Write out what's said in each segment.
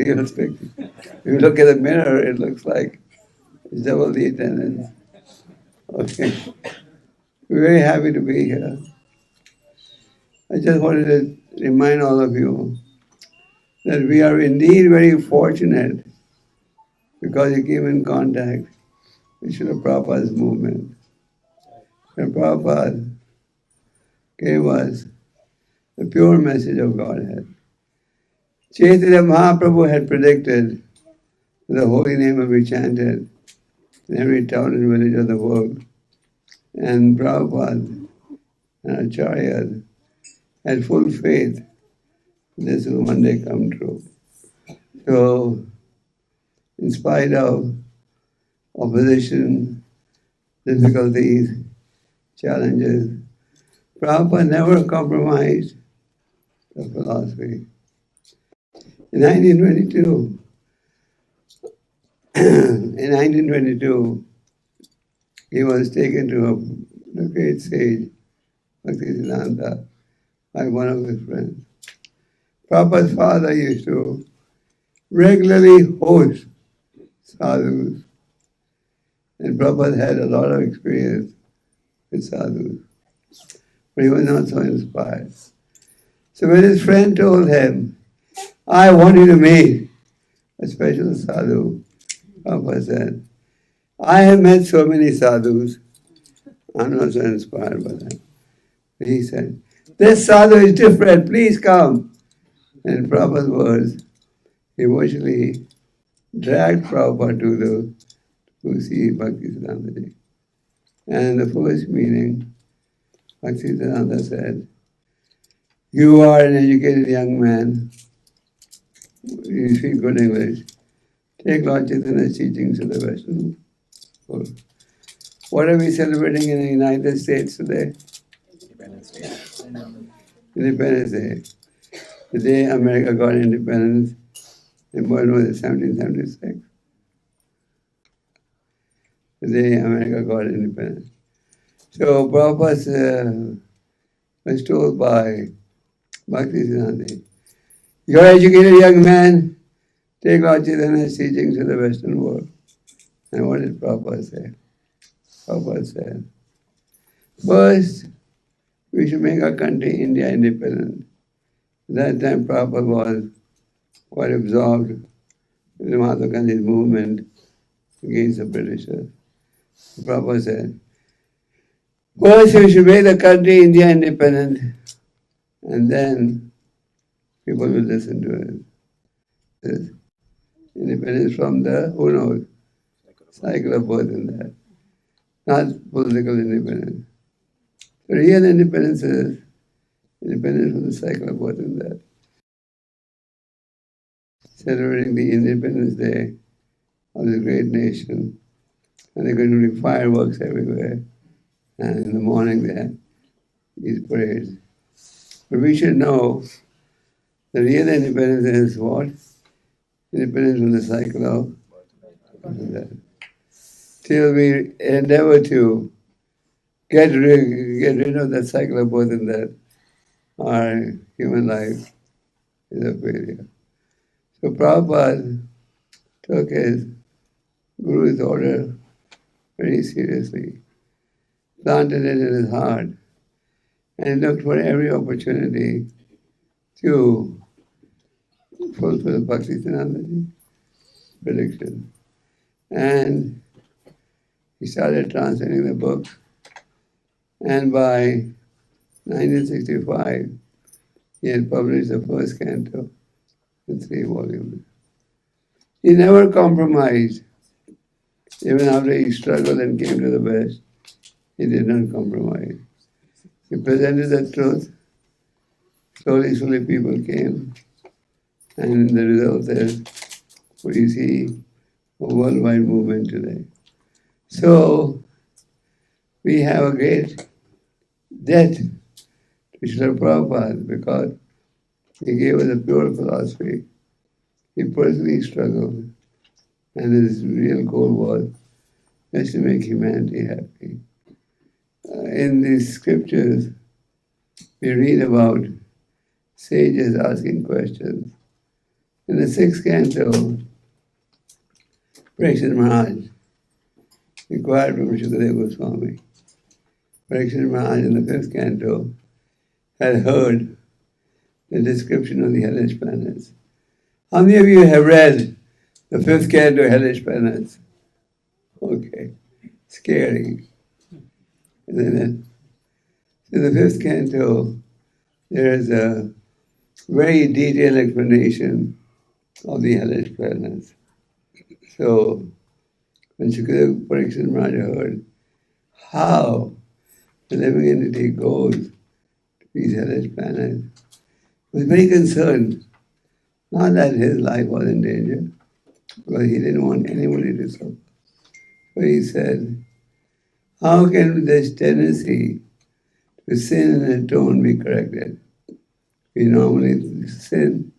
realistic. If you look at the mirror, it looks like it's double the attendance. Okay. We're very happy to be here. I just wanted to remind all of you that we are indeed very fortunate because you came in contact with Srila Prabhupada's movement. Srila Prabhupada gave us the pure message of Godhead. Chaitanya Mahaprabhu had predicted the holy name will be chanted in every town and village of the world. And Prabhupada and Acharya had full faith this will one day come true. So, in spite of opposition, difficulties, challenges, Prabhupada never compromised the philosophy. In 1922, he was taken to the great sage, Bhaktisiddhanta, by one of his friends. Prabhupada's father used to regularly host sadhus, and Prabhupada had a lot of experience with sadhus, but he was not so inspired. So when his friend told him, I want you to meet a special sadhu, Prabhupada said, I have met so many sadhus, I'm not so inspired by them. But he said, this sadhu is different, please come. And in Prabhupada's words, he virtually dragged Prabhupada to see Bhaktisiddhanta. And in the first meeting, Bhaktisiddhanta said, you are an educated young man, you speak good English, take Lord Chaitanya's teachings to the Western world. What are we celebrating in the United States today? Independence Day. Independence Day. The day America got independence, in what was it, 1776? The day America got independence. So Prabhupada was told by Bhaktisiddhanta, you're an educated young man, take Lord Chaitanya's teachings to the Western world. And what did Prabhupada say? Prabhupada said, first, we should make our country, India, independent. At that time, Prabhupada was quite absorbed in the Mahatma Gandhi's movement against the Britishers. Prabhupada said, first, we should make the country, India, independent, and then people will listen to it. This independence from the, who knows, cycle of birth and death, not political independence. The real independence is independence from the cycle of birth and death. Celebrating the Independence Day of the great nation, and they're going to be fireworks everywhere, and in the morning they have these parades. But we should know the real independence is what? Independence from the cycle of birth and death. Till we endeavor to get rid of that cycle of birth and death, our human life is a failure. So Prabhupada took his Guru's order very seriously, planted it in his heart, and looked for every opportunity to fulfill Bhaktisiddhanta's prediction. And he started translating the books, and by 1965, he had published the first canto in 3 volumes. He never compromised. Even after he struggled and came to the West, he did not compromise. He presented the truth. Slowly people came. And the result is, we see a worldwide movement today. So, we have a great debt to Srila Prabhupada because he gave us a pure philosophy. He personally struggled, and his real goal was just to make humanity happy. In these scriptures, we read about sages asking questions. In the 6th canto, Parikshit Maharaj inquired from Srila Goswami. Parikshit Maharaj in the 5th canto had heard the description of the hellish planets. How many of you have read the 5th canto, Hellish Planets? Okay, scary. And then in the 5th canto, there is a very detailed explanation of the hellish planets. So, when Shukadeva Parikshit Maharaj heard how the living entity goes to these hellish planets, he was very concerned. Not that his life was in danger, because he didn't want anybody to suffer. So he said, how can this tendency to sin and atone be corrected? We normally sin,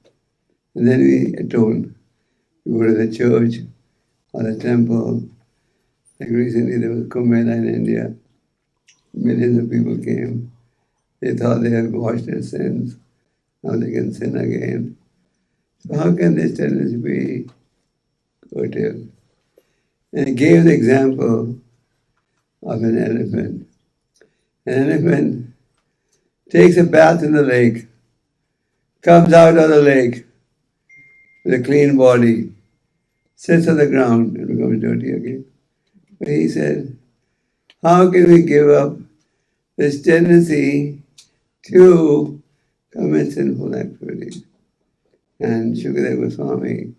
and then we atone. We go to the church or the temple. Like recently there was Kumbh Mela in India. Millions of people came. They thought they had washed their sins. Now they can sin again. So how can this tendency be curtailed? And he gave the example of an elephant. An elephant takes a bath in the lake, comes out of the lake with a clean body, sits on the ground and becomes dirty again. But he said, how can we give up this tendency to commit sinful activities? And Shukadeva Goswami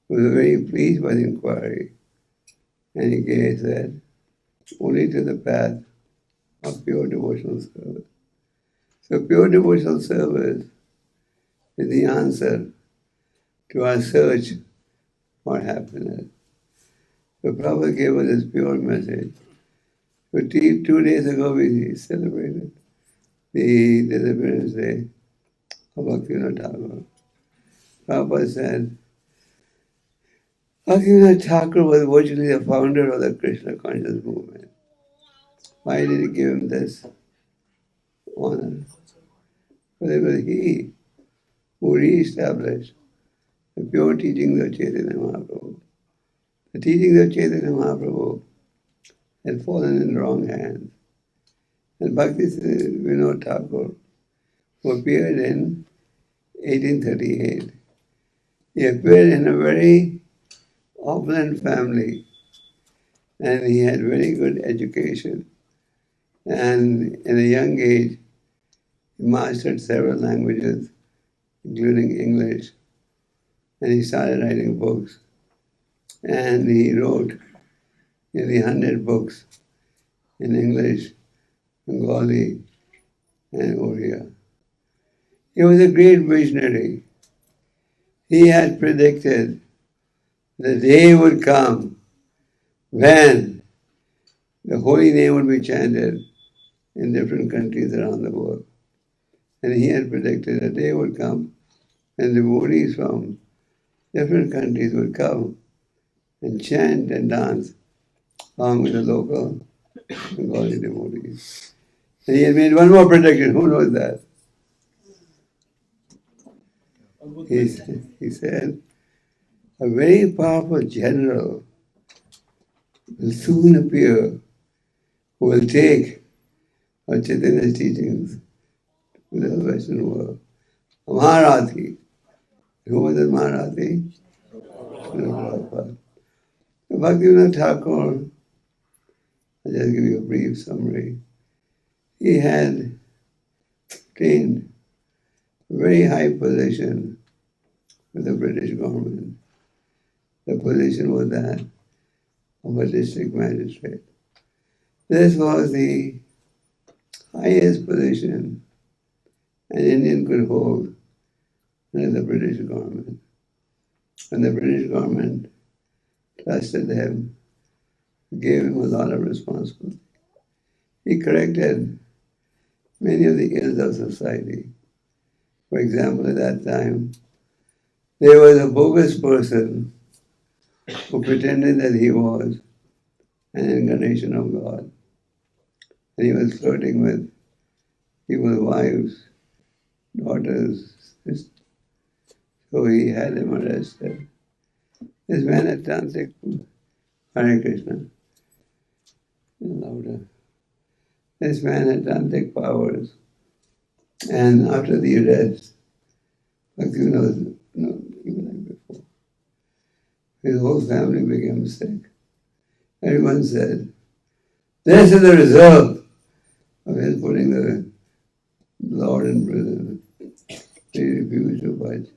was very pleased by the inquiry. And he said, only to the path of pure devotional service. So pure devotional service is the answer to our search for happiness. So Prabhupada gave us this pure message. So 2 days ago we celebrated the Disappearance Day of Bhaktivinoda Thakur. Prabhupada said, Bhaktivinoda Thakur was virtually the founder of the Krishna conscious movement. Why did he give him this honor? Because it was he who re-established the pure teachings of Chaitanya Mahaprabhu. The teachings of Chaitanya Mahaprabhu had fallen in the wrong hands. And Bhaktivinoda Thakur, who appeared in 1838, he appeared in a very opulent family, and he had very good education. And in a young age, he mastered several languages, including English, and he started writing books. And he wrote nearly 100 books in English, Bengali, and Oriya. He was a great visionary. He had predicted the day would come when the holy name would be chanted in different countries around the world. And he had predicted a day would come when devotees from different countries would come and chant and dance along with the local Bengali devotees. And he had made one more prediction. Who knows that? He said, a very powerful general will soon appear who will take our Chaitanya's teachings to the Western world. A Maharathi. Who was it, Maharathi? Prabhupada. Bhaktivinoda Thakur, I'll just give you a brief summary. He had obtained a very high position with the British government. The position was that of a district magistrate. This was the highest position an Indian could hold under the British government. And the British government trusted him, gave him a lot of responsibility. He corrected many of the ills of society. For example, at that time, there was a bogus person who pretended that he was an incarnation of God. And he was flirting with people's wives, daughters, sisters. So So he had him arrested. This man had tantric, Hare Krishna, louder. This man had tantric powers. And after the arrest, even like before, his whole family became sick. Everyone said, this is the result of his putting the Lord in prison. He refused to budge.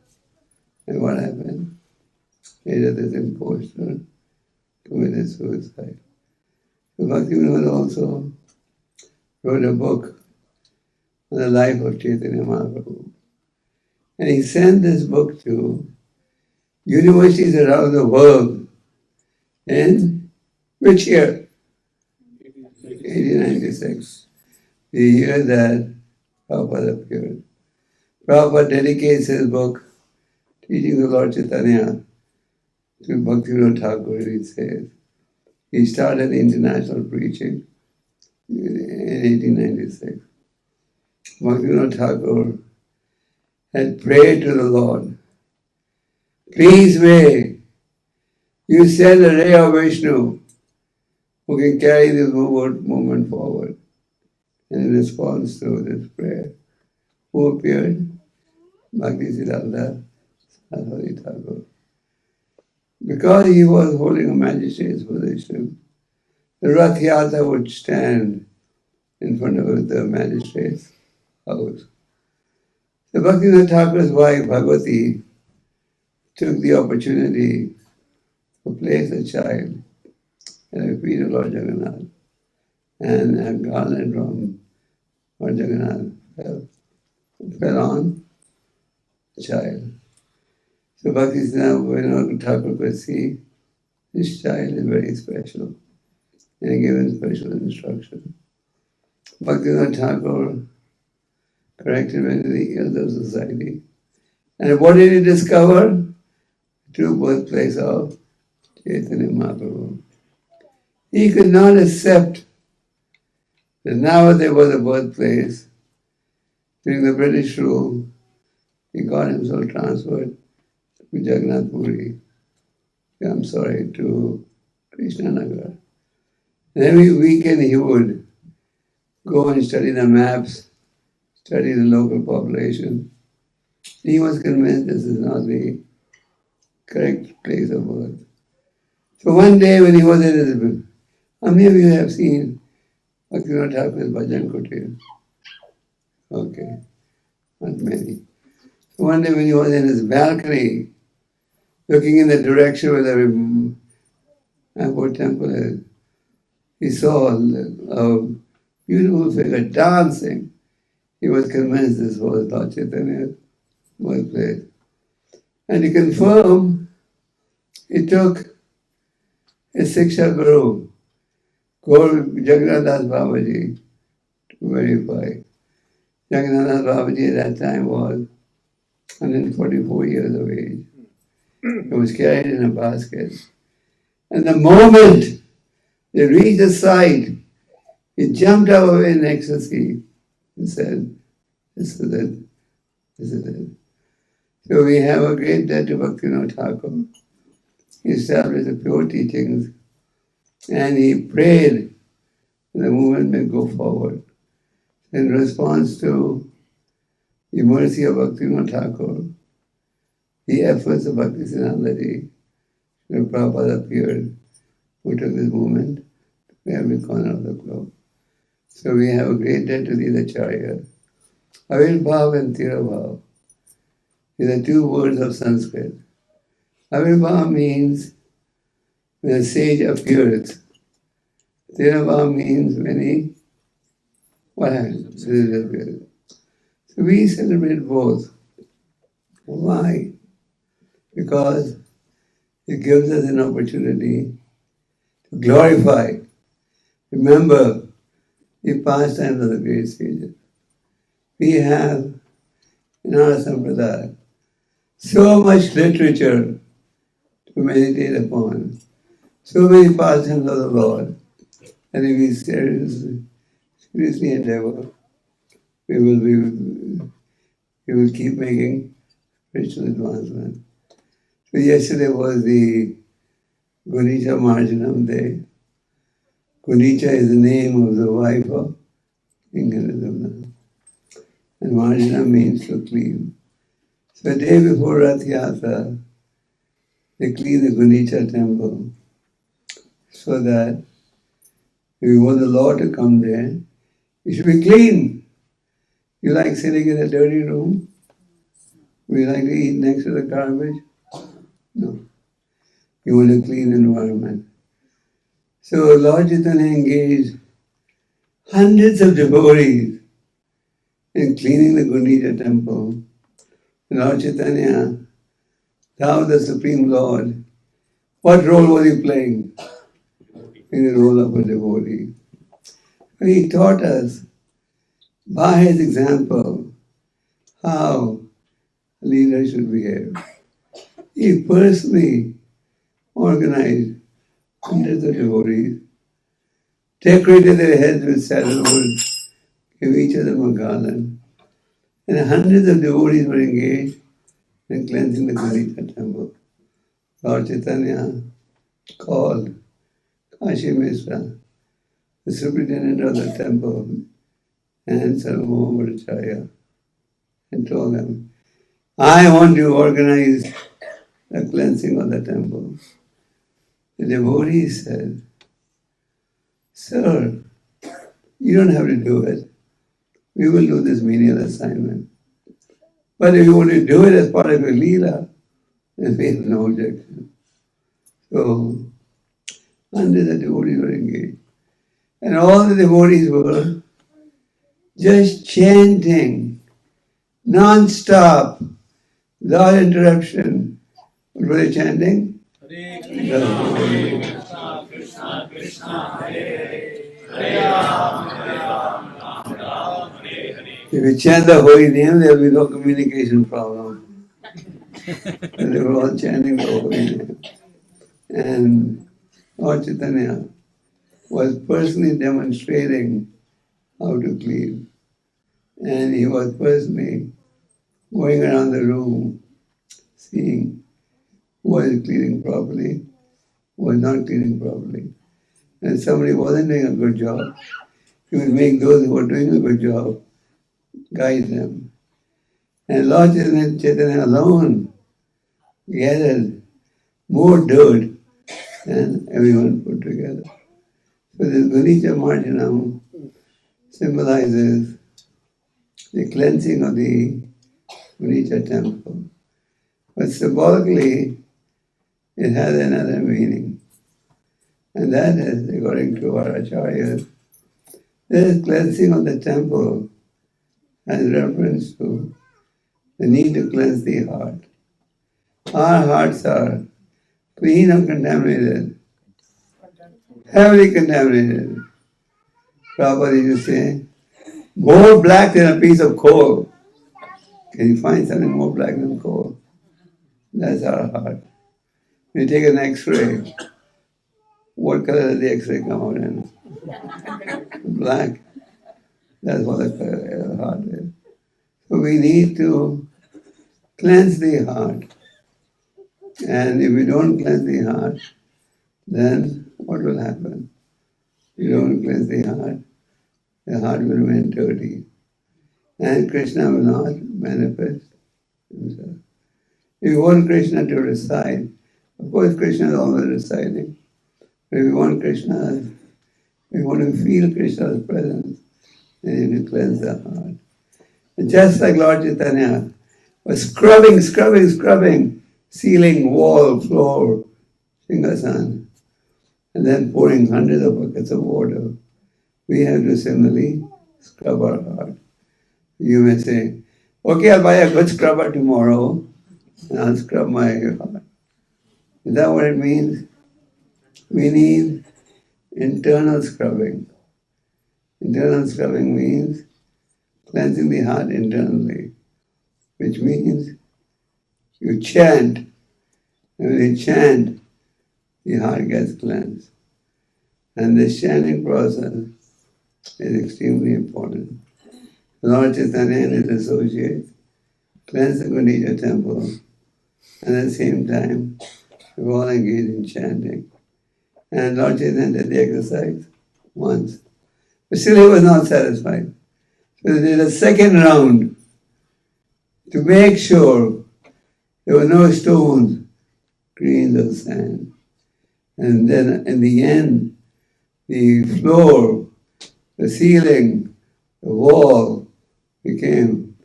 And what happened? Later this impostor committed suicide. So Bhaktivinoda also wrote a book on the life of Chaitanya Mahaprabhu. And he sent this book to universities around the world in which year? 1896. The year that Prabhupada appeared. Prabhupada dedicates his book, Teaching the Lord Chaitanya, to Bhaktivinoda Thakur. He says, he started international preaching in 1896. Bhaktivinoda Thakur had prayed to the Lord, please may you send a ray of Vishnu who can carry this movement forward. And in response to this prayer, who appeared? Bhaktisiddhanta Saraswati Thakur. Because he was holding a magistrate's position, the Rath Yatra would stand in front of the magistrate's house. So Bhaktivinoda Thakur's wife, Bhagavati, took the opportunity to place a child at the feet of Lord Jagannath, and a garland from Lord Jagannath fell on the child. So Bhaktivinoda Thakur could see this child is very special, and he gave him special instruction. Bhaktivinoda Thakur corrected many of the ills of society. And what did he discover? The true birthplace of Chaitanya Mahaprabhu. He could not accept that now there was a birthplace. During the British rule, he got himself transferred to Jagannath Puri. To Krishnanagar. And every weekend he would go and study the maps, study the local population. He was convinced this is not the correct place of birth. So one day when he was in his, how many of you have seen Bhaktivinoda Thakur's Bhajan Kutir? Okay, not many. So one day when he was in his balcony, looking in the direction where the Airport Temple is, he saw a beautiful figure dancing. He was convinced this was Lord Chaitanya's birthplace. And to confirm, he took his Siksha Guru, Jagannath Das Babaji, to verify. Jagannath Das Babaji at that time was 144 years of age. He was carried in a basket. And the moment they reached the site, he jumped up in ecstasy and said, this is it, this is it. So we have a great debt to Bhaktivinoda Thakur. He established the pure teachings and he prayed that the movement may go forward. In response to the mercy of Bhaktivinoda Thakur, the efforts of Bhaktisiddhanta, Srila Prabhupada appeared, who took this movement to every corner of the globe. So we have a great debt to these Acharyas. Avirbhav and Tirabhav. These are two words of Sanskrit. Avirbhav means when a sage appears. Tirabhav means when he, what happens? So we celebrate both. Why? Because it gives us an opportunity to glorify. Remember the pastimes of the great sages. We have in our sampradaya so much literature to meditate upon, so many pastimes of the Lord, and if we seriously endeavor, we will keep making spiritual advancement. So yesterday was the Gunica Marjanam Day. Gunica is the name of the wife of King Niranjandas. And Marjanam means to clean. So the day before Rath Yatra, they clean the Gunica temple so that if you want the Lord to come there, it should be clean. You like sitting in a dirty room? Would you like to eat next to the garbage? No. You want a clean environment. So Lord Chaitanya engaged hundreds of devotees in cleaning the Gunica temple. Lord Chaitanya, thou the Supreme Lord, what role was he playing? In the role of a devotee. He taught us by his example how a leader should behave. He personally organized hundreds of devotees, decorated their heads with sandalwood, gave each of them a garland, and hundreds of devotees were engaged in cleansing the Gunica temple. Lord Chaitanya called Kashi Mishra, the superintendent of the temple, and Salomon Achyraya, and told them, I want to organize the cleansing of the temple. The devotee said, Sir, you don't have to do it. We will do this menial assignment. But if you want to do it as part of your Leela, then we have no objection. So, hundreds of devotees were engaged. And all the devotees were just chanting, non-stop, without interruption. What were they chanting? Hare Krishna, Krishna Krishna, Hare If you chant the holy name, there will be no communication problem. And they were all chanting the holy name. And Lord Chaitanya was personally demonstrating how to clean. And he was personally going around the room, seeing who was cleaning properly, who was not cleaning properly. And somebody wasn't doing a good job, he would make those who were doing a good job guide them. And Lord Chaitanya alone gathered more dirt than everyone put together. So this Gunica Marjanam symbolizes the cleansing of the Gunica temple. But symbolically, it has another meaning. And that is, according to our Acharyas, this cleansing of the temple has reference to the need to cleanse the heart. Our hearts are clean or contaminated, heavily contaminated. Prabhupada used to say, more black than a piece of coal. Can you find something more black than coal? That's our heart. When you take an X-ray, what color does the X-ray come out in? Black. That's what the heart is. So we need to cleanse the heart. And if we don't cleanse the heart, then what will happen? If you don't cleanse the heart will remain dirty. And Krishna will not manifest himself. If you want Krishna to reside, of course Krishna is always residing. But if you want Krishna, if you want to feel Krishna's presence, then you need to cleanse the heart. And just like Lord Chaitanya was scrubbing, ceiling, wall, floor, Singhasan, and then pouring hundreds of buckets of water, we have to similarly scrub our heart. You may say, okay, I'll buy a good scrubber tomorrow, and I'll scrub my heart. Is that what it means? We need internal scrubbing. Internal scrubbing means cleansing the heart internally, which means you chant, and when you chant, the heart gets cleansed. And this chanting process is extremely important. Lord Chaitanya and his associates cleanse the Gunija temple, and at the same time, we all engaged in chanting. And Lord Chaitanya did the exercise once. But still he was not satisfied. So they did a second round to make sure there were no stones, grains of sand. And then in the end, the floor, the ceiling, the wall became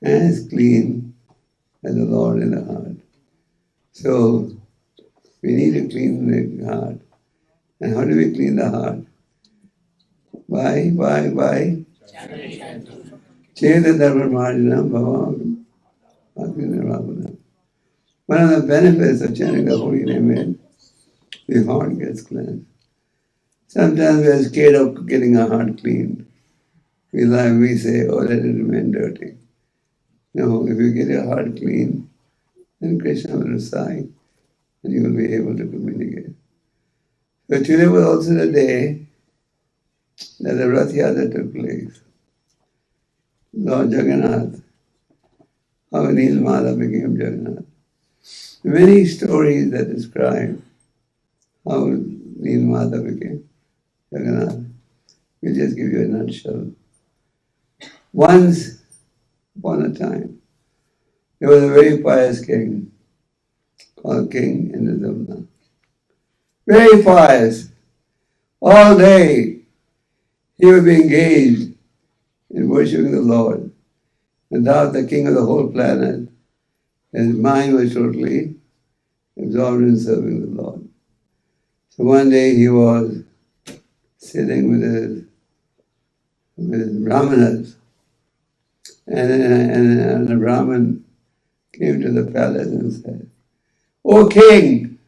as clean as the Lord in the heart. So we need to clean the heart. And how do we clean the heart? By Cheta Dharma Marjanam Bhavam Bhakti. One of the benefits of chanting the holy name is the heart gets cleansed. Sometimes we are scared of getting our heart clean. We say, oh, let it remain dirty. No, if you get your heart clean, then Krishna will recite and you will be able to communicate. So today was also the day that the Rath Yatra took place. Lord Jagannath, how Nilmada became Jagannath. Many stories that describe how Nilmada became Jagannath. We'll just give you a nutshell. Once upon a time, there was a very pious king called King Indradumna. Very pious. All day he would be engaged in worshiping the Lord. And thou, the king of the whole planet, his mind was totally absorbed in serving the Lord. So one day he was sitting with his brahmanas, and a Brahmin came to the palace and said, O king,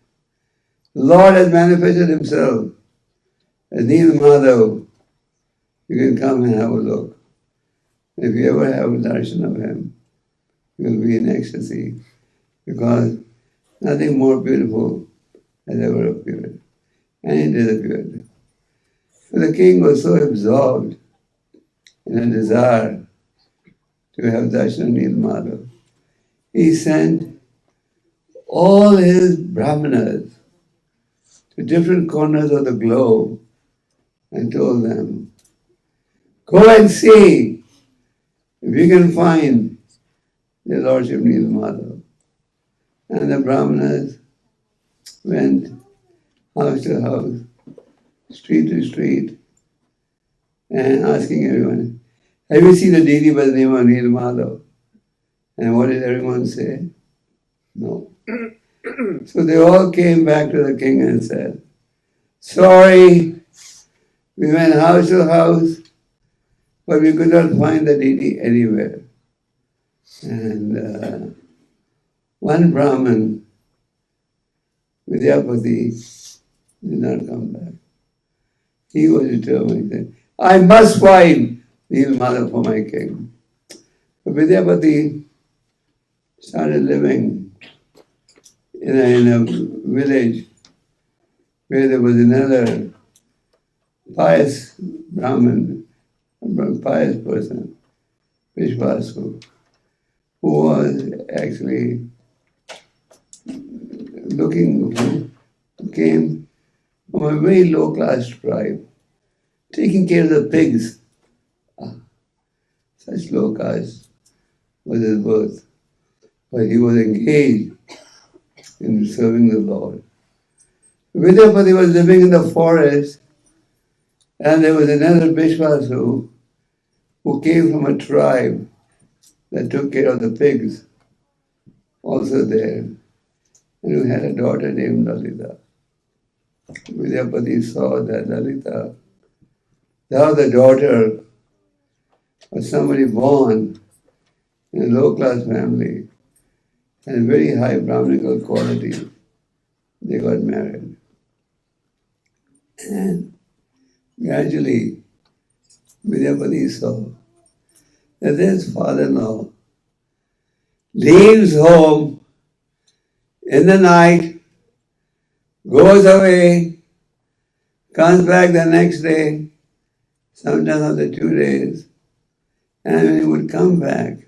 the Lord has manifested himself as Nil Madhav. You can come and have a look. If you ever have a darshan of him, you will be in ecstasy, because nothing more beautiful has ever appeared. And it did appear. So the king was so absorbed in a desire to have darshan of Nil Madhav, he sent all his brahmanas to different corners of the globe and told them, go and see if you can find the Lordship Nil Madhav. And the brahmanas went house to house, street to street, and asking everyone, have you seen a deity by the name of Nil Madhav? And what did everyone say? No. So they all came back to the king and said, sorry, we went house to house, but we could not find the deity anywhere. And one Brahmin, Vidyapati, did not come back. He was determined. He said, I must find Nil Madhav for my king. So Vidyapati started living in a village where there was another pious Brahmin, a pious person, Vishvasu, who was actually came from a very low-class tribe, taking care of the pigs. Such low caste was his birth. But he was engaged in serving the Lord. Vidyapati was living in the forest, and there was another Vishvasu who came from a tribe that took care of the pigs, also there, and who had a daughter named Lalita. Vidyapati saw that Lalita, thou the daughter of somebody born in a low-class family and very high Brahminical quality, they got married. And gradually, Vidyapati saw that this father-in-law leaves home in the night, goes away, comes back the next day, sometimes after 2 days, and when he would come back,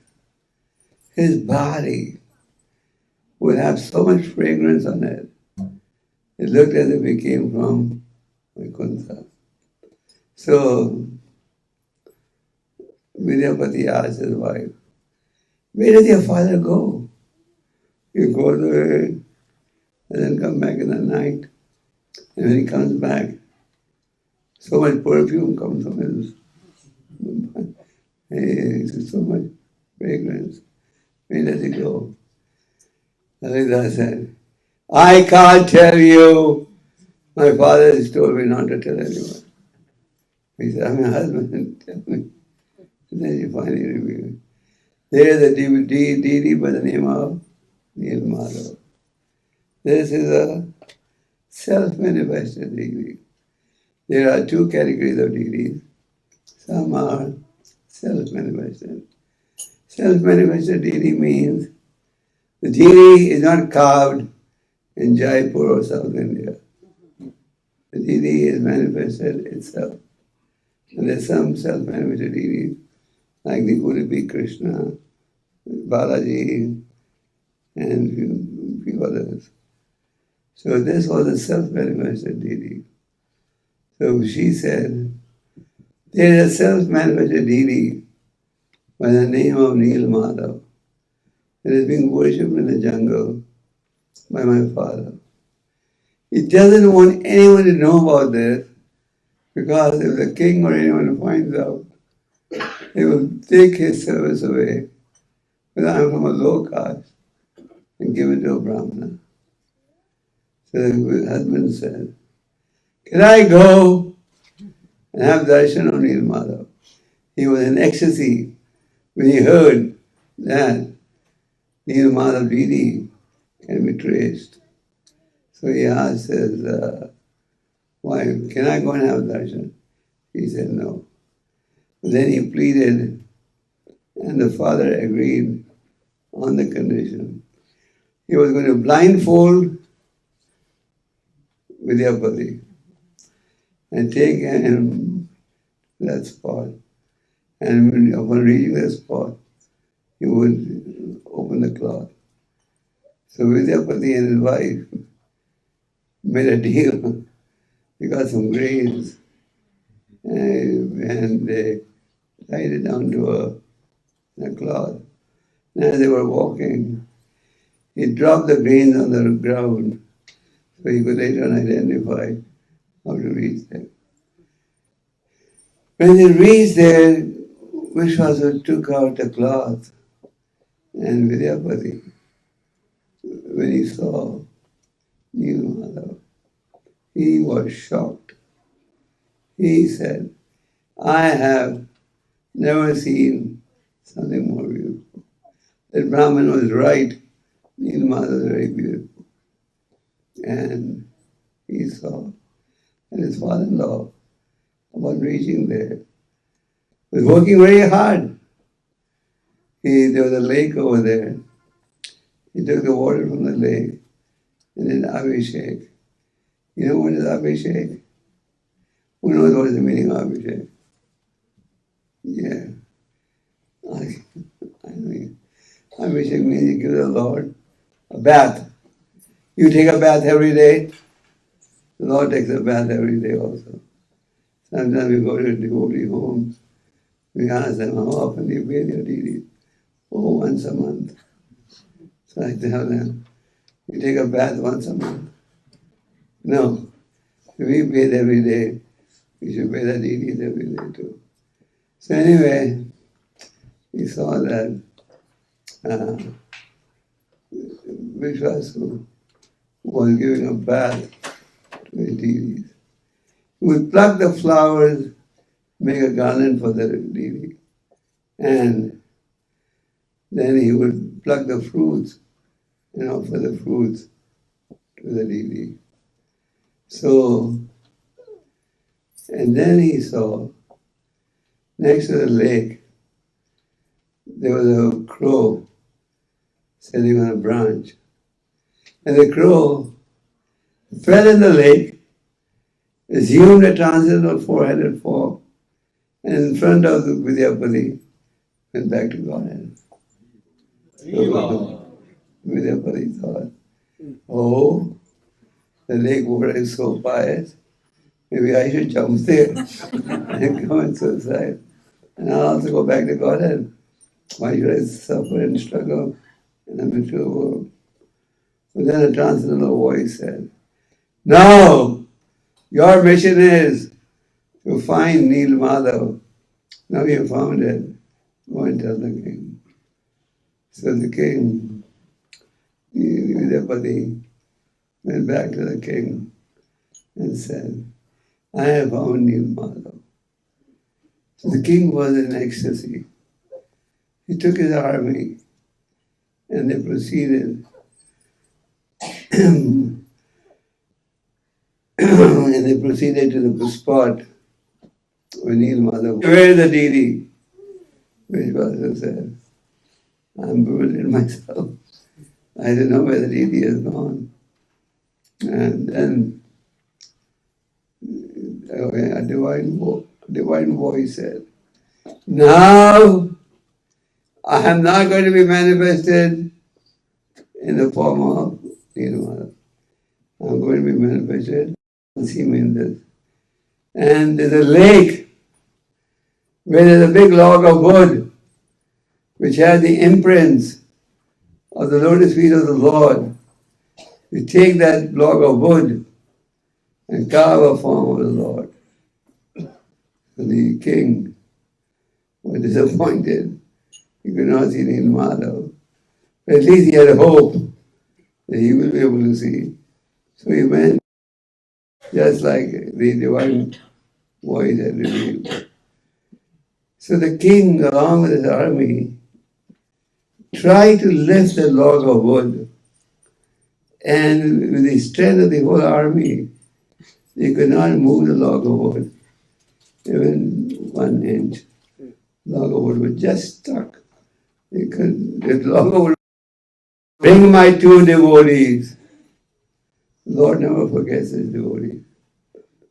his body would have so much fragrance on it. It looked as if it came from Vaikuntha. So Vidyapati asked his wife, "Where did your father go? He goes away and then come back in the night. And when he comes back, so much perfume comes from his so much fragrance. Where does he go?" Lalita said, "I can't tell you. My father has told me not to tell anyone." He said, "I'm your husband, tell me." And then he finally revealed. There is a deity by the name of Nil Madhav. This is a self-manifested deity. There are two categories of deities. Some are self-manifested. Self-manifested deity means the deity is not carved in Jaipur or South India. The deity is manifested itself. And there's some self-manifested deities like the Gopal Krishna, Balaji, and a few others. So this was a self-manifested deity. So she said, there is a self-manifested deity by the name of Nil Madhav that is being worshipped in the jungle by my father. He doesn't want anyone to know about this because if the king or anyone finds out, they will take his service away because I'm from a low caste and give it to a Brahmana. So the husband said, "Can I go and have darshan of Nil Madhav?" He was in ecstasy when he heard that Nil Madhav deity can be traced. So he asked his wife, "Can I go and have darshan?" He said no. But then he pleaded, and the father agreed on the condition. He was going to blindfold Vidyapati and take him to that spot. And upon reaching that spot, he would open the cloth. So Vidyapati and his wife made a deal. They got some grains and they tied it down to a cloth. And as they were walking, he dropped the grains on the ground so he could later on identify how to reach there. When they reached there, Vishwasa took out the cloth and Vidyapati, when he saw Nil Madhav, he was shocked. He said, "I have never seen something more beautiful." That Brahman was right. Nil Madhav is very beautiful. And he saw that his father-in-law, upon reaching there, was working very hard. There was a lake over there. He took the water from the lake and did Abhishek. You know what is Abhishek? Who knows what is the meaning of Abhishek? Yeah. I mean, Abhishek means you give the Lord a bath. You take a bath every day. The Lord takes a bath every day also. Sometimes we go to devotee homes. We ask them, "How often do you bathe your deity?" "Oh, once a month." So I tell them, "You take a bath once a month?" No. If we bathe every day, we should bathe our deities every day too. So anyway, we saw that Vishwasu was giving a bath to his deities. He would pluck the flowers, make a garland for the deity, and then he would pluck the fruits and offer the fruits to the deity. So, and then he saw next to the lake, there was a crow sitting on a branch. And the crow fell in the lake, assumed a transcendental four-headed form, and in front of the Vidyapati, went back to Godhead. So Vidyapati thought, oh, the lake water is so pious, maybe I should jump there and commit suicide. And I'll also go back to Godhead. Why should I suffer and struggle in a material world? But then a transcendental voice said, no, your mission is to find Neil Madhav. Now you have found it. Go and tell the king. So the king, Vidyapati, went back to the king and said, I have found Neil Madhav. So the king was in ecstasy. He took his army and they proceeded and they proceeded to the spot where Neil Madhav. Where is the deity? Vishwasa said, I'm bewildered myself. I don't know where the deity has gone. And then a divine voice said, now I am not going to be manifested in the form of Nirvana. I'm going to be manifested. See me in this. And there's a lake where there's a big log of wood which has the imprints of the lotus feet of the Lord. You take that log of wood and carve a form of the Lord. So the king was disappointed. He could not see Neil Madhav. But at least he had a hope that he will be able to see. So he went just like the divine voice had revealed. So the king, along with his army, tried to lift the log of wood. And with the strength of the whole army, they could not move the log of wood, even 1 inch. The log of wood was just stuck. They could, the log of wood, bring my 2 devotees. The Lord never forgets his devotees.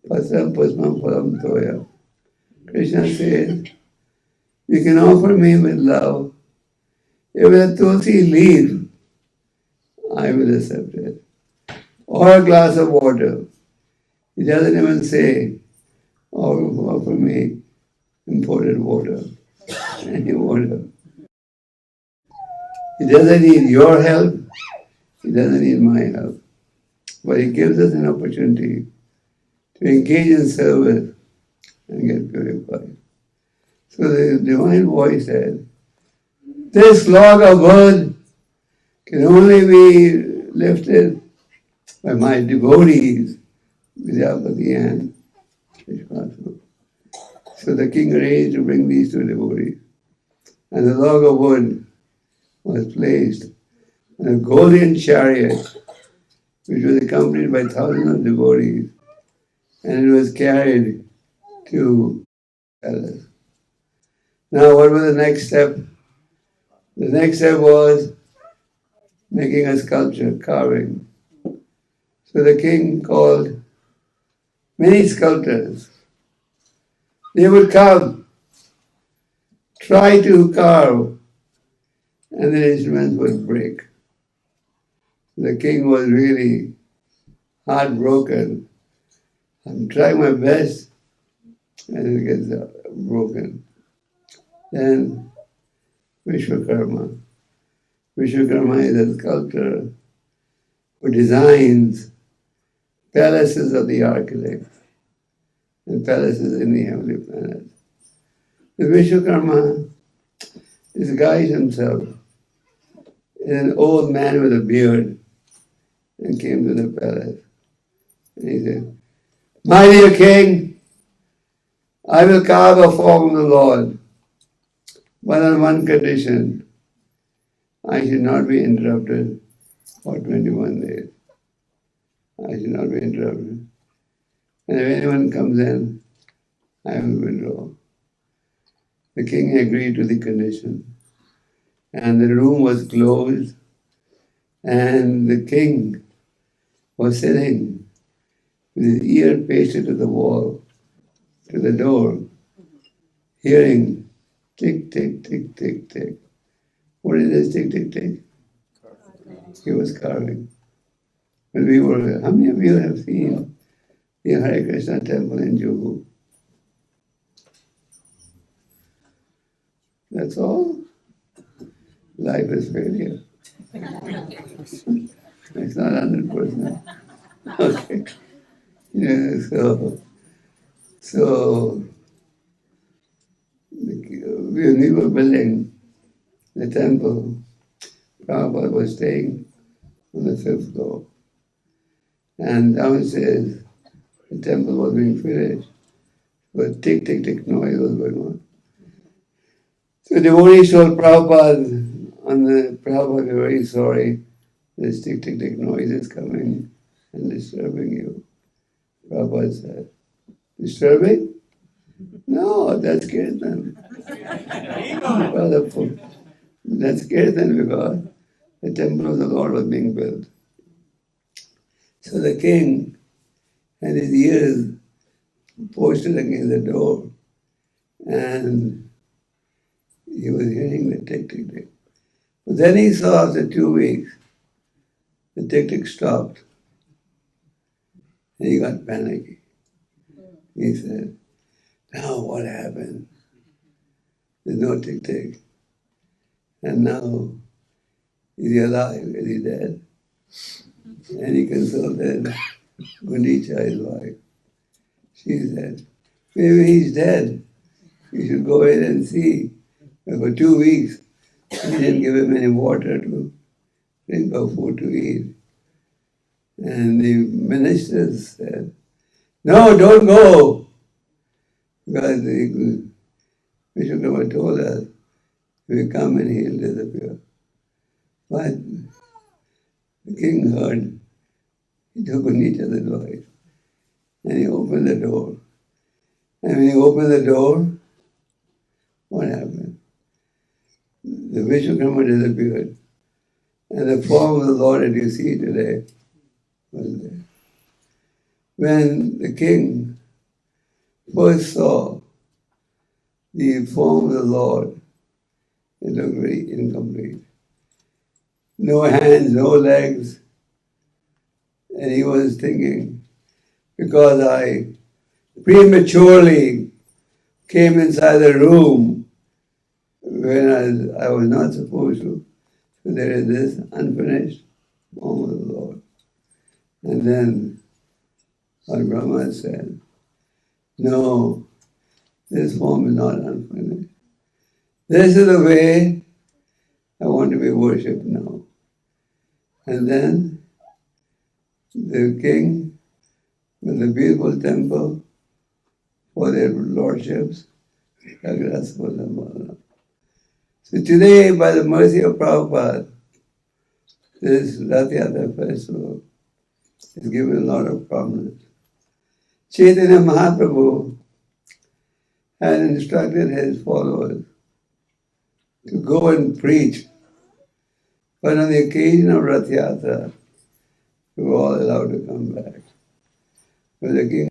Pasam Pusmam Param Toya. Krishna says, you can offer me with love. If a tulsi leaf, I will accept it. Or a glass of water. He doesn't even say, offer me imported water. Any water. He doesn't need your help. He doesn't need my help. But he gives us an opportunity to engage in service and get purified. So the divine voice said, this log of wood can only be lifted by my devotees, Vidyapati and Vishwasa. So the king arranged to bring these 2 devotees. And the log of wood was placed in a golden chariot, which was accompanied by thousands of devotees, and it was carried to the palace. Now, what was the next step? The next step was making a sculpture, carving. So the king called many sculptors. They would come, try to carve, and the instruments would break. The king was really heartbroken. I'm trying my best, and it gets broken. Then Vishwakarma. Vishwakarma is a sculptor who designs palaces of the architect and palaces in the heavenly planets. The Vishwakarma disguised himself as an old man with a beard and came to the palace. And he said, my dear king, I will carve a form of the Lord, but on one condition, I should not be interrupted for 21 days. I should not be interrupted. And if anyone comes in, I will withdraw. The king agreed to the condition. And the room was closed. And the king was sitting with his ear pasted to the wall, to the door, hearing tick, tick, tick, tick, tick. What is this tick, tick, tick? He was carving. When we were, how many of you have seen the Hare Krishna temple in Juhu? That's all? Life is failure. It's not 100%. Okay. Yeah, so when we were building the temple, Prabhupada was staying on the 5th floor. And downstairs, the temple was being finished, but tick, tick, tick noise was going on. So devotees told Prabhupada, Prabhupada, we're very sorry, this tick, tick, tick noise is coming and disturbing you. Prabhupada said, disturbing? No, that's kirtan. That's kirtan because the temple of the Lord was being built. So the king had his ears posted against the door and he was hearing the tick, tick, tick. But then he saw after 2 weeks, the tick, tick stopped. And he got panicky. He said, now what happened? There's no tick, tick. And now, is he alive? Is he dead? And he consulted Gundicha, his wife. She said, maybe he's dead. You should go in and see. But for 2 weeks, he didn't give him any water to drink or food to eat. And the ministers said, no, don't go. Because the Bishop Krishna told us, if we come and he'll disappear. But the king heard, he took Gundicha's advice, and he opened the door. And when he opened the door, what happened? The Vishwakarma disappeared. And the form of the Lord that you see today was there. When the king first saw the form of the Lord, it looked very incomplete. No hands, no legs. And he was thinking, because I prematurely came inside the room when I was not supposed to, so there is this unfinished form of the Lord. And then Lord Brahma said, no, this form is not unfinished. This is the way I want to be worshipped now. And then the king, with a beautiful temple for their lordships, so today, by the mercy of Prabhupada, this Rath Yatra festival is given a lot of prominence. Chaitanya Mahaprabhu had instructed his followers to go and preach. But on the occasion of Rath Yatra, we were all allowed to come back. But the king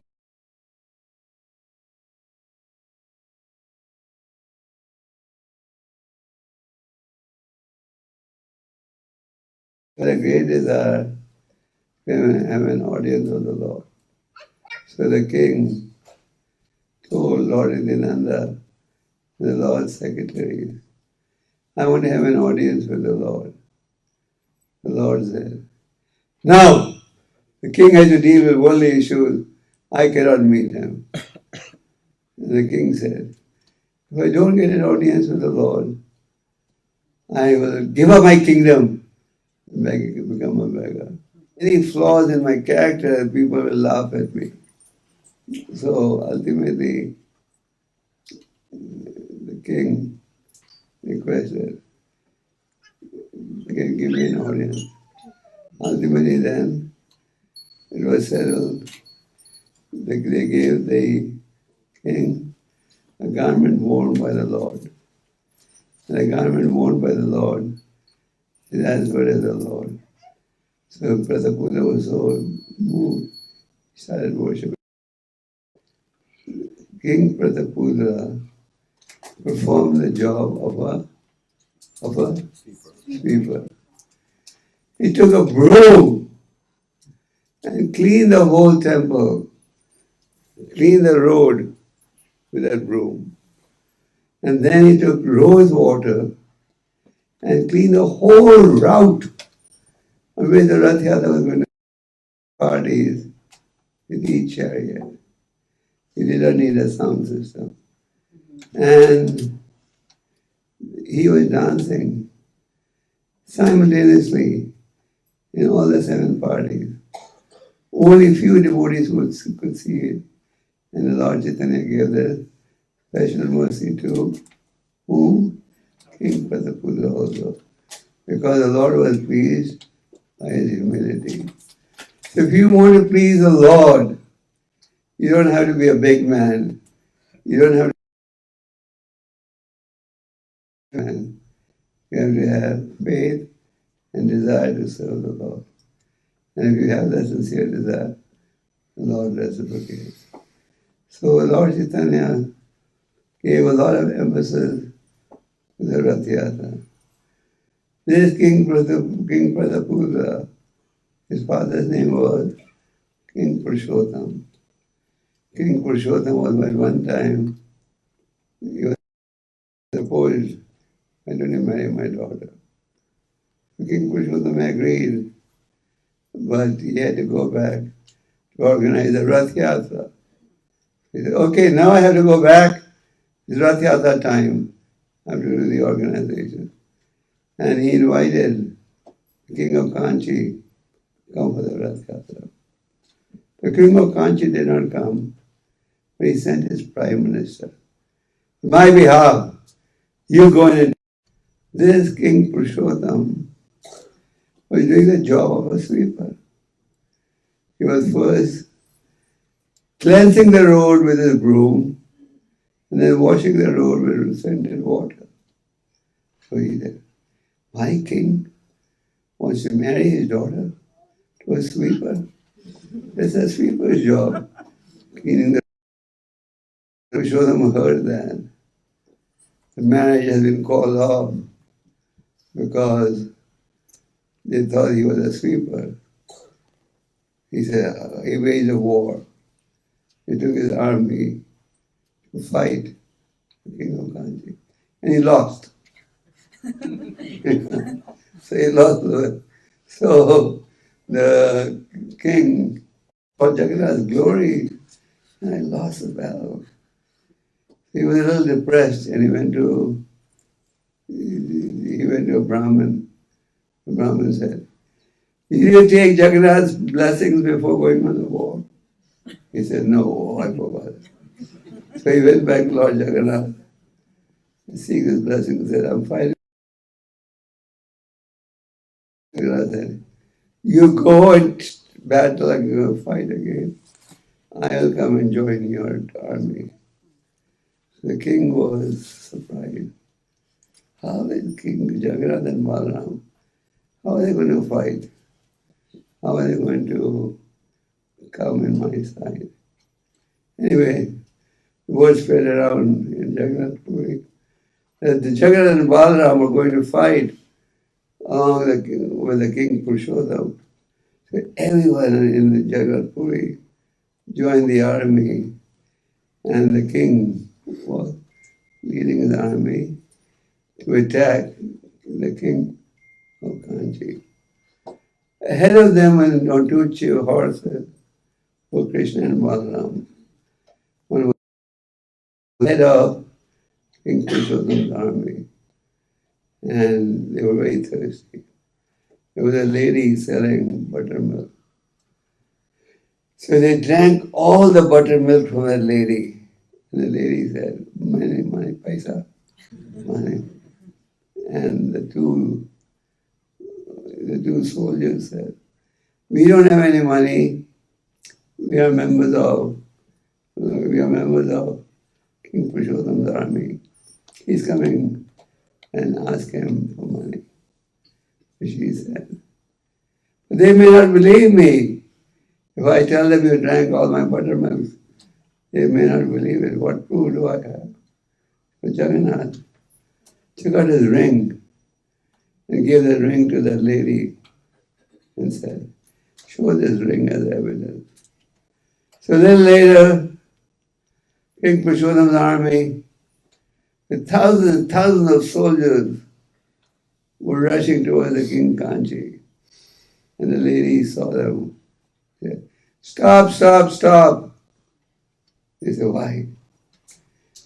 had a great desire to have an audience of the Lord. So the king told Lord Niranjandas, the Lord's secretary, I want to have an audience with the Lord. The Lord said, now, the king has to deal with worldly issues. I cannot meet him. And the king said, if I don't get an audience with the Lord, I will give up my kingdom and become a beggar. Any flaws in my character, people will laugh at me. So ultimately, the king requested, give me an audience. Ultimately then, it was settled. They gave the king a garment worn by the Lord. And a garment worn by the Lord is as good as the Lord. So Pranhupada was so moved, he started worshiping. King Pranhupada performed the job of of a sweeper. He took a broom and cleaned the whole temple, cleaned the road with that broom. And then he took rose water and cleaned the whole route on which the Rath Yatra was going to parties with each chariot. He did not need a sound system. And he was dancing simultaneously in all the 7 parties. Only few devotees could see it. And the Lord Chaitanya gave the special mercy to whom? King Pranhupada also. Because the Lord was pleased by his humility. So if you want to please the Lord, you don't have to be a big man. You don't have to be a man. You have to have faith and desire to serve the Lord. And if you have that sincere desire, the Lord reciprocates. So Lord Chaitanya gave a lot of emphasis to the Rath Yatra. This King Pranhupada, his father's name was King Purushottam. King Purushottam was at one time, he was supposed, I don't you marry my daughter. King Purushottam agreed, but he had to go back to organize the Rath Yatra. He said, okay, now I have to go back. It's Rath Yatra time. I have to do the organization. And he invited the King of Kanchi to come for the Rath Yatra. The King of Kanchi did not come, but he sent his Prime Minister. On my behalf, you go in. This King Purushottam was doing the job of a sweeper. He was first cleansing the road with his broom, and then washing the road with scented water. So he said, my king wants to marry his daughter to a sweeper. That's a sweeper's job. Cleaning the Purushottam heard that. The marriage has been called off because they thought he was a sweeper. He said, he waged a war. He took his army to fight the King of Kanchi. And he lost. So he lost. So the king for Jagannath's glory, and I lost the battle. He was a little depressed and he went to a Brahmin. The Brahmin said, did you take Jagannath's blessings before going on the war? He said, no, I forgot. So he went back to Lord Jagannath and seek his blessings. He said, I'm fighting. Jagannath said, you go and battle and you fight again. I'll come and join your army. The king was surprised. How is King Jagannath and Balaram, how are they going to fight? How are they going to come in my side? Anyway, the word spread around in Jagannath Puri that the Jagannath and Balaram were going to fight along with the King Purushottam. So everyone in the Jagannath Puri joined the army, and the king was leading his army to attack the King of Kanchi. Ahead of them on 2 horses were Krishna and Balaram. One was head of King Purushottam's army, and they were very thirsty. There was a lady selling buttermilk. So they drank all the buttermilk from that lady. And the lady said, money, paisa, money. And the two soldiers said, we don't have any money. We are members of King Purushottam's army. He's coming, and ask him for money. She said, but they may not believe me. If I tell them you drank all my buttermilk, they may not believe it. What proof do I have? So Jagannath took out his ring and gave the ring to that lady and said, show this ring as evidence. So then later, King Purushottam's army, with thousands and thousands of soldiers, were rushing towards the King Kanchi. And the lady saw them. Said, stop, stop, stop. They said, why?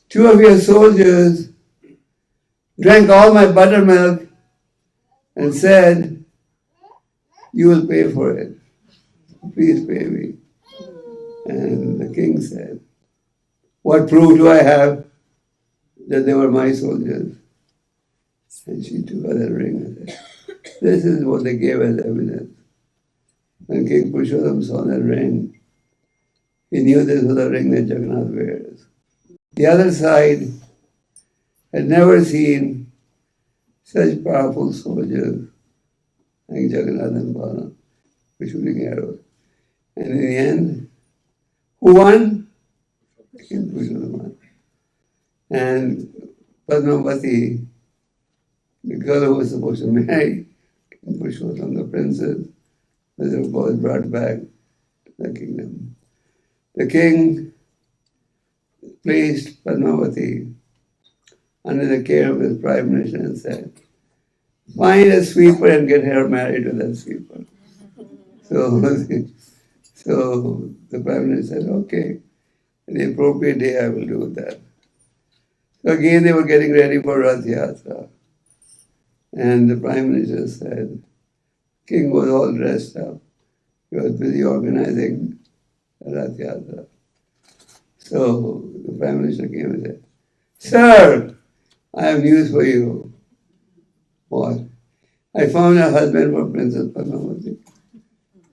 Two of your soldiers drank all my buttermilk and said, you will pay for it. Please pay me. And the king said, what proof do I have that they were my soldiers? And she took out the ring and said, this is what they gave as evidence. When King Purushottam saw that ring, he knew this was the ring that Jagannath wears. The other side had never seen such powerful soldiers like Jagannath and Balaram were shooting arrows. And in the end, who won? King Purushottam won. And Padmavati, the girl who was supposed to marry King Purushottam, the princess, was brought back to the kingdom. The king placed Padmavati under the care of his prime minister and said, find a sweeper and get her married to that sweeper. So the prime minister said, okay, in the appropriate day I will do that. So again they were getting ready for Rath Yatra. And the prime minister said, king was all dressed up. He was busy organizing Rath Yatra. So the prime minister came and said, sir, I have news for you. What? I found a husband for Princess Padmavati.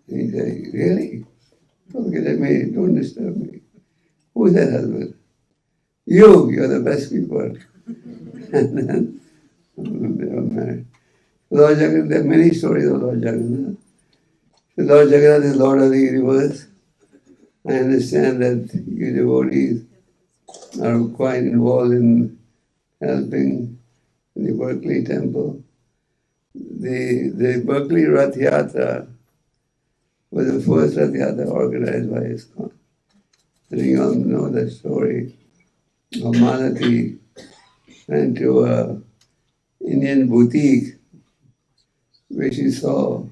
And he said, really? Okay, let me, don't disturb me. Who's that husband? You're the best people. And then they were married. Lord Jagannath, there are many stories of Lord Jagannath. So Lord Jagannath is Lord of the universe. I understand that you devotees are quite involved in helping the Berkeley temple. The Berkeley Rath Yatra was the first Rath Yatra organized by ISKCON. And you all know the story of Malati went to an Indian boutique where she saw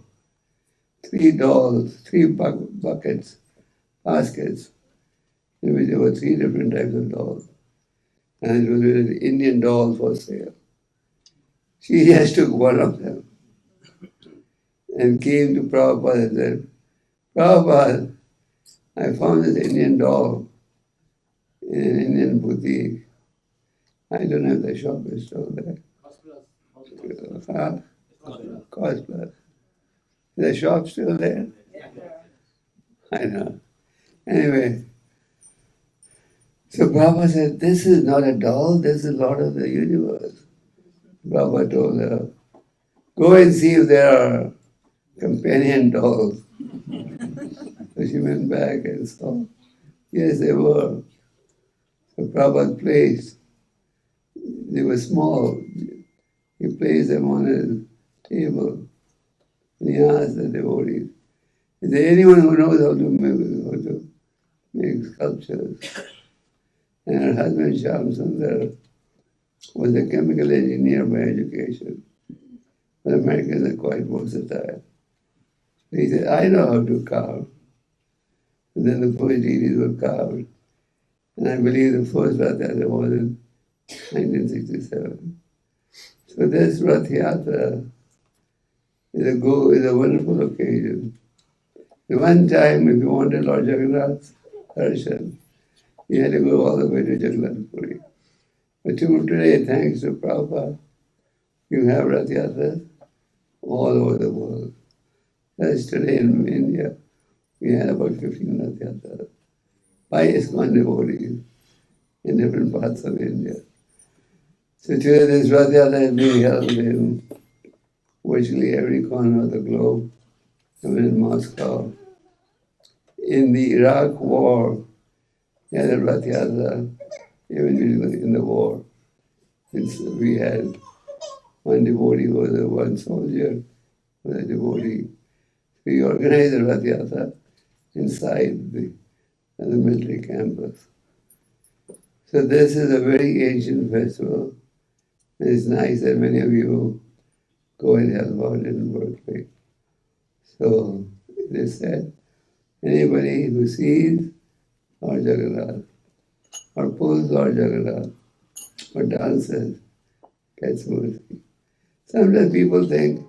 3 dolls, 3 baskets, in which there were 3 different types of dolls. And it was an Indian doll for sale. She just took one of them and came to Prabhupada and said, Prabhupada, I found this Indian doll in an Indian boutique. I don't know if the shop is still there. Cost plus. Is the shop still there? I know. Anyway, so Prabhupada said, this is not a doll, this is Lord of the universe. Prabhupada told her, go and see if there are companion dolls. So she went back and saw, yes, they were. So Prabhupada placed, they were small. He placed them on his table. And he asked the devotees, is there anyone who knows how to make sculptures? And her husband, Shyam Sundar, was a chemical engineer by education. But Americans are quite versatile. He said, I know how to carve. And then the first deities were carved. And I believe the first Rath Yatra was in 1967. So this Rath Yatra is a wonderful occasion. The one time, if you wanted Lord Jagannath's darshan, you had to go all the way to Jagannath Puri. But today, thanks to Prabhupada, you have Rath Yatras all over the world. As today in India, we had about 15 Rath Yatras by ISKCON devotees in different parts of India. So today this Rath Yatra is being held in virtually every corner of the globe, even in Moscow. In the Iraq war, we had a Rath Yatra, even in the war. We had one devotee was one soldier, was a devotee. We organized a Rath Yatra inside the military campus. So this is a very ancient festival. And it's nice that many of you go and help out in Berkeley. So it is said, anybody who sees Lord Jagannath, or pulls Lord Jagannath, or dances, gets mercy. Sometimes people think